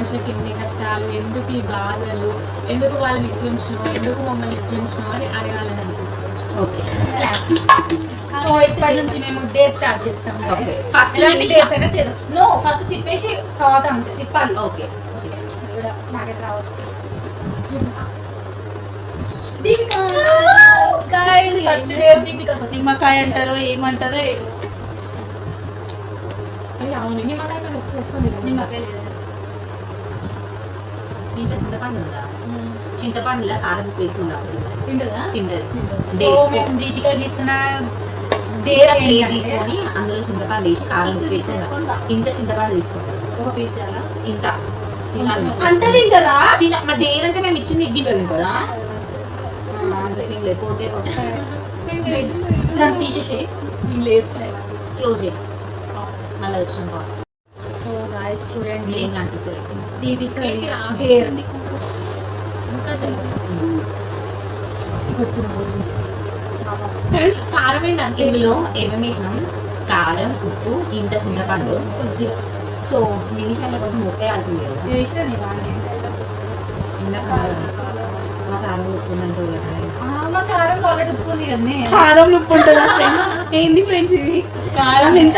మనుషులకి ఎన్ని కష్టాలు, ఎందుకు ఈ బాధలు, ఎందుకు వాళ్ళని ఇట్లుంచినావు, ఎందుకు మమ్మల్ని ఇట్లుంచినావు అని అడగాలని అనిపిస్తుంది. ఓకే, సో ఇప్పటి నుంచి మేము డే స్టార్ట్ చేస్తాం. ఫస్ట్ నో ఫస్ట్ తిప్పేసి తర్వాత అంతే తిప్పాలి. ఓకే, నాకైతే రావచ్చు. Deepika guys first day Deepika నిమ్మకాయ అంటారో ఏమంటారో ఏమో. అవును, నిమ్మకాయ ఉప్పు వస్తుంది. నిమ్మకాయ లేదు. దీంట్లో చింతపండు ఉందా? చింతపండులా కారం ఉప్పు వేసుకున్నాం తింటుందా? తింటది. సో మేము దీపికకి ఇస్తున్న ప్లేట్ తీసుకొని అందులో చింతపండు వేసి కారం ఉప్పు వేసుకుంటాం. ఇంత చింతపండు తీసుకుంటాం. ఒక పీస్ చాలా ఇంత తినాలి. అంత తింటారా? మరి డేర్ అంటే మేము ఇచ్చింది గిన్నె తింటారా? అంత సీన్ లేదు. పోతే దాన్ని తీసేసి లేస్తే క్లోజ్ చేయి మళ్ళీ వచ్చిన. సో గాయస్ చూడండి ఏం అనిపిస్తుంది దీపిక హెయిర్ ఇంకా కారం ఏంటంటే ఇందులో ఏమేమి వేసినాం? కారం, ఉప్పు, ఇంత చింతపండు. కొద్దిగా సో నిమిషాల్లో కొంచెం ఉప్పు వేయాల్సింది కదా. ఇష్టం ఇంత కారం మా కారం ఉప్పు ఉందంటే మా కారం ఆల్రెడీ ఉప్పు ఉంది కదా కారం ఉప్పు ఉంటుందా ఫ్రెండ్స్? ఏంది ఫ్రెండ్స్ ఇది? కారం ఎంత